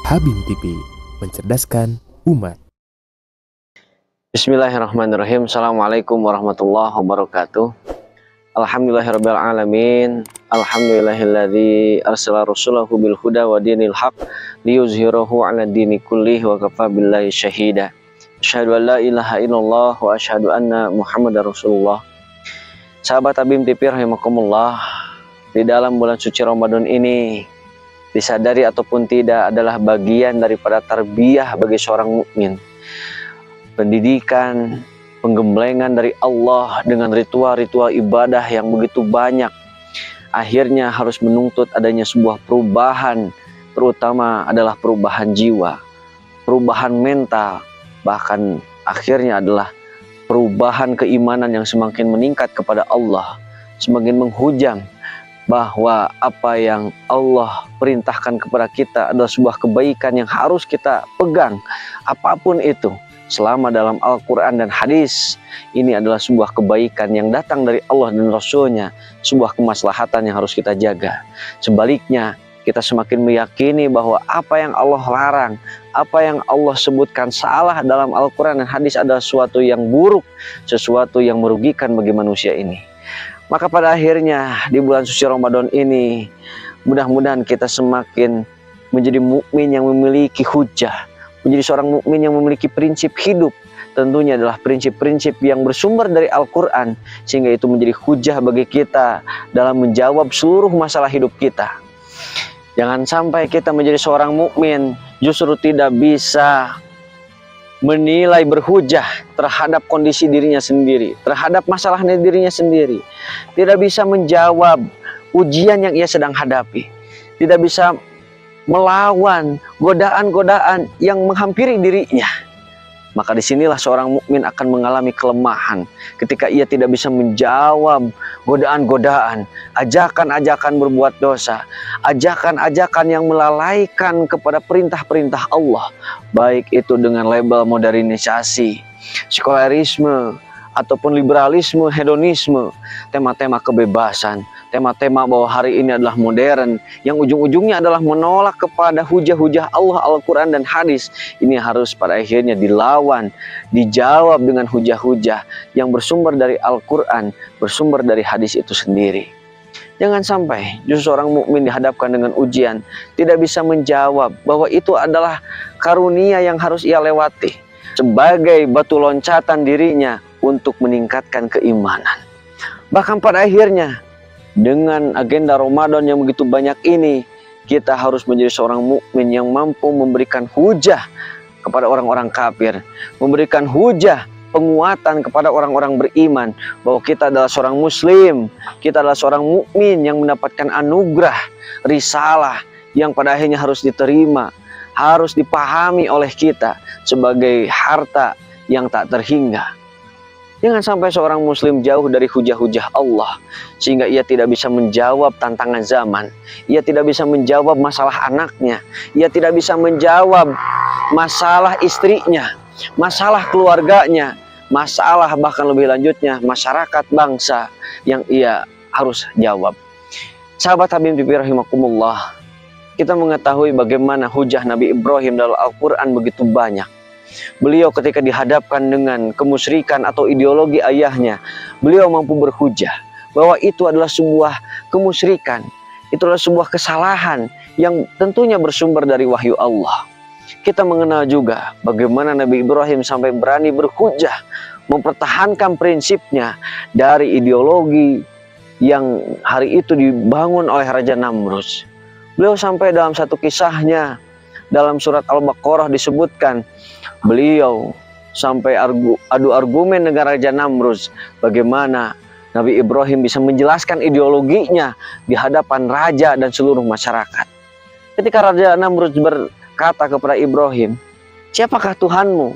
Habim TV, mencerdaskan umat. Bismillahirrahmanirrahim. Assalamualaikum warahmatullahi wabarakatuh. Alhamdulillahirabbil alamin. Alhamdulillahilladzi arsala rasulahu bil huda wa dinil haq liyuzhirahu 'ala dini kullih wa kafa billahi syahida. Asyhadu an la ilaha illallah wa asyhadu anna Muhammadar Rasulullah. Sahabat Habim TV rahimakumullah, di dalam bulan suci Ramadan ini, disadari ataupun tidak, adalah bagian daripada tarbiyah bagi seorang mukmin. Pendidikan, penggemblengan dari Allah dengan ritual-ritual ibadah yang begitu banyak, akhirnya harus menuntut adanya sebuah perubahan, terutama adalah perubahan jiwa, perubahan mental, bahkan akhirnya adalah perubahan keimanan yang semakin meningkat kepada Allah, semakin menghujam bahwa apa yang Allah perintahkan kepada kita adalah sebuah kebaikan yang harus kita pegang, apapun itu. Selama dalam Al-Quran dan hadis, ini adalah sebuah kebaikan yang datang dari Allah dan Rasulnya, sebuah kemaslahatan yang harus kita jaga. Sebaliknya, kita semakin meyakini bahwa apa yang Allah larang, apa yang Allah sebutkan salah dalam Al-Quran dan hadis adalah sesuatu yang buruk, sesuatu yang merugikan bagi manusia ini. Maka pada akhirnya di bulan suci Ramadan ini, mudah-mudahan kita semakin menjadi mukmin yang memiliki hujah, menjadi seorang mukmin yang memiliki prinsip hidup. Tentunya adalah prinsip-prinsip yang bersumber dari Al-Quran, sehingga itu menjadi hujah bagi kita dalam menjawab seluruh masalah hidup kita. Jangan sampai kita menjadi seorang mukmin justru tidak bisa menilai, berhujah terhadap kondisi dirinya sendiri, terhadap masalah dirinya sendiri, tidak bisa menjawab ujian yang ia sedang hadapi, tidak bisa melawan godaan-godaan yang menghampiri dirinya. Maka disinilah seorang mukmin akan mengalami kelemahan ketika ia tidak bisa menjawab godaan-godaan, ajakan-ajakan berbuat dosa, ajakan-ajakan yang melalaikan kepada perintah-perintah Allah, baik itu dengan label modernisasi, sekularisme, ataupun liberalisme, hedonisme, tema-tema kebebasan, tema-tema bahwa hari ini adalah modern, yang ujung-ujungnya adalah menolak kepada hujah-hujah Allah, Al-Quran dan hadis. Ini harus pada akhirnya dilawan, dijawab dengan hujah-hujah yang bersumber dari Al-Quran, bersumber dari hadis itu sendiri. Jangan sampai justru seorang mukmin dihadapkan dengan ujian, tidak bisa menjawab bahwa itu adalah karunia yang harus ia lewati, sebagai batu loncatan dirinya untuk meningkatkan keimanan. Bahkan pada akhirnya, dengan agenda Ramadan yang begitu banyak ini, kita harus menjadi seorang mukmin yang mampu memberikan hujah kepada orang-orang kafir, memberikan hujah penguatan kepada orang-orang beriman bahwa kita adalah seorang muslim, kita adalah seorang mukmin yang mendapatkan anugerah risalah yang pada akhirnya harus diterima, harus dipahami oleh kita sebagai harta yang tak terhingga. Jangan sampai seorang muslim jauh dari hujah-hujah Allah, sehingga ia tidak bisa menjawab tantangan zaman, ia tidak bisa menjawab masalah anaknya, ia tidak bisa menjawab masalah istrinya, masalah keluarganya, masalah bahkan lebih lanjutnya masyarakat bangsa yang ia harus jawab. Sahabat Habib TV rahimakumullah, kita mengetahui bagaimana hujah Nabi Ibrahim dalam Al-Quran begitu banyak. Beliau ketika dihadapkan dengan kemusyrikan atau ideologi ayahnya, beliau mampu berhujah bahwa itu adalah sebuah kemusyrikan, itu adalah sebuah kesalahan yang tentunya bersumber dari wahyu Allah. Kita mengenal juga bagaimana Nabi Ibrahim sampai berani berhujah, mempertahankan prinsipnya dari ideologi yang hari itu dibangun oleh Raja Namrud. Beliau sampai dalam satu kisahnya, dalam surat Al-Baqarah disebutkan, beliau sampai adu argumen dengan Raja Namrud, bagaimana Nabi Ibrahim bisa menjelaskan ideologinya di hadapan raja dan seluruh masyarakat. Ketika Raja Namrud berkata kepada Ibrahim, siapakah Tuhanmu?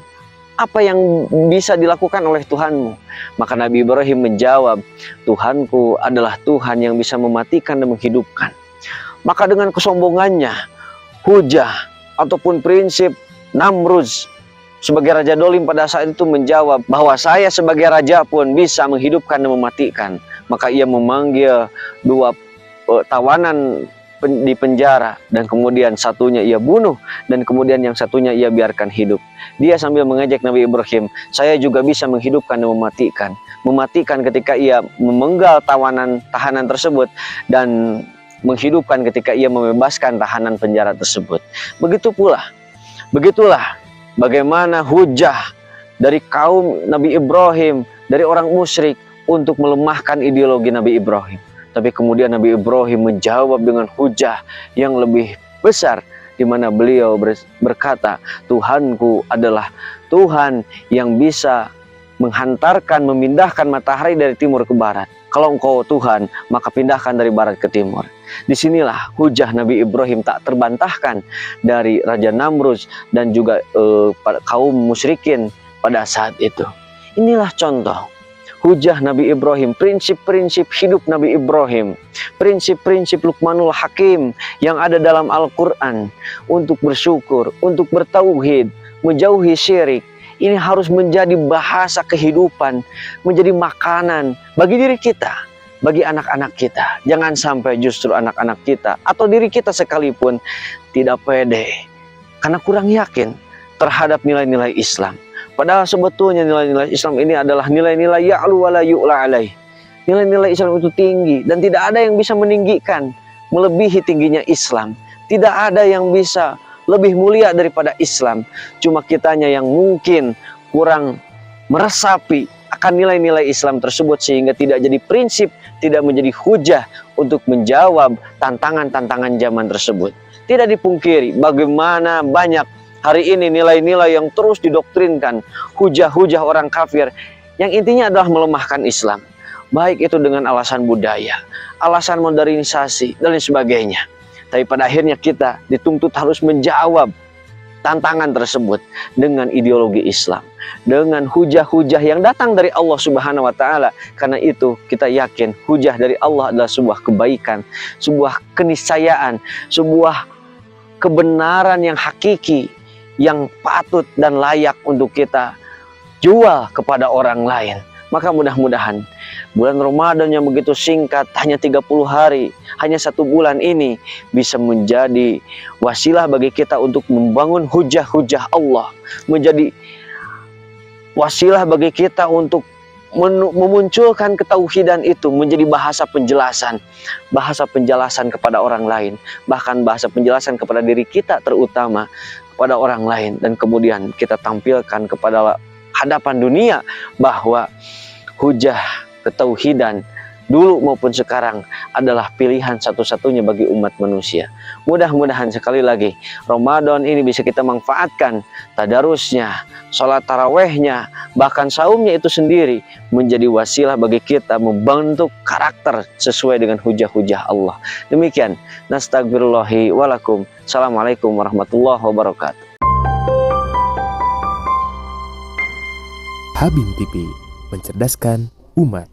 Apa yang bisa dilakukan oleh Tuhanmu? Maka Nabi Ibrahim menjawab, Tuhanku adalah Tuhan yang bisa mematikan dan menghidupkan. Maka dengan kesombongannya, hujah ataupun prinsip Namrud sebagai raja dolim pada saat itu menjawab bahwa saya sebagai raja pun bisa menghidupkan dan mematikan. Maka ia memanggil dua tawanan di penjara, dan kemudian satunya ia bunuh, dan kemudian yang satunya ia biarkan hidup. Dia sambil mengejek Nabi Ibrahim, saya juga bisa menghidupkan dan mematikan. Mematikan ketika ia memenggal tahanan tersebut, dan menghidupkan ketika ia membebaskan tahanan penjara tersebut. Begitulah bagaimana hujah dari kaum Nabi Ibrahim, dari orang musyrik untuk melemahkan ideologi Nabi Ibrahim. Tapi kemudian Nabi Ibrahim menjawab dengan hujah yang lebih besar, di mana beliau berkata, Tuhanku adalah Tuhan yang bisa menghantarkan, memindahkan matahari dari timur ke barat. Kalau engkau Tuhan, maka pindahkan dari barat ke timur. Disinilah hujah Nabi Ibrahim tak terbantahkan dari Raja Namrud dan juga kaum musyrikin pada saat itu. Inilah contoh hujah Nabi Ibrahim, prinsip-prinsip hidup Nabi Ibrahim, prinsip-prinsip Luqmanul Hakim yang ada dalam Al-Quran untuk bersyukur, untuk bertauhid, menjauhi syirik. Ini harus menjadi bahasa kehidupan, menjadi makanan bagi diri kita, bagi anak-anak kita. Jangan sampai justru anak-anak kita atau diri kita sekalipun tidak pede karena kurang yakin terhadap nilai-nilai Islam. Padahal sebetulnya nilai-nilai Islam ini adalah nilai-nilai ya'lu wa la yu'la alaih. Nilai-nilai Islam itu tinggi dan tidak ada yang bisa meninggikan, melebihi tingginya Islam. Tidak ada yang bisa lebih mulia daripada Islam. Cuma kitanya yang mungkin kurang meresapi akan nilai-nilai Islam tersebut sehingga tidak jadi prinsip, tidak menjadi hujah untuk menjawab tantangan-tantangan zaman tersebut. Tidak dipungkiri bagaimana banyak hari ini nilai-nilai yang terus didoktrinkan, hujah-hujah orang kafir yang intinya adalah melemahkan Islam. Baik itu dengan alasan budaya, alasan modernisasi, dan lain sebagainya. Tapi pada akhirnya kita dituntut harus menjawab tantangan tersebut dengan ideologi Islam, dengan hujah-hujah yang datang dari Allah Subhanahu wa Ta'ala. Karena itu kita yakin hujah dari Allah adalah sebuah kebaikan, sebuah keniscayaan, sebuah kebenaran yang hakiki, yang patut dan layak untuk kita jual kepada orang lain. Maka mudah-mudahan bulan Ramadan yang begitu singkat, hanya 30 hari, hanya 1 bulan ini bisa menjadi wasilah bagi kita untuk membangun hujah-hujah Allah, menjadi wasilah bagi kita untuk memunculkan ketauhidan itu menjadi bahasa penjelasan kepada orang lain, bahkan bahasa penjelasan kepada diri kita terutama, kepada orang lain, dan kemudian kita tampilkan kepada hadapan dunia bahwa hujah ketauhidan dulu maupun sekarang adalah pilihan satu-satunya bagi umat manusia. Mudah-mudahan sekali lagi Ramadan ini bisa kita manfaatkan, tadarusnya, sholat tarawehnya, bahkan saumnya itu sendiri menjadi wasilah bagi kita membentuk karakter sesuai dengan hujah-hujah Allah. Demikian, nastagfirullahi walakum. Assalamualaikum warahmatullahi wabarakatuh. Habim TV, mencerdaskan umat.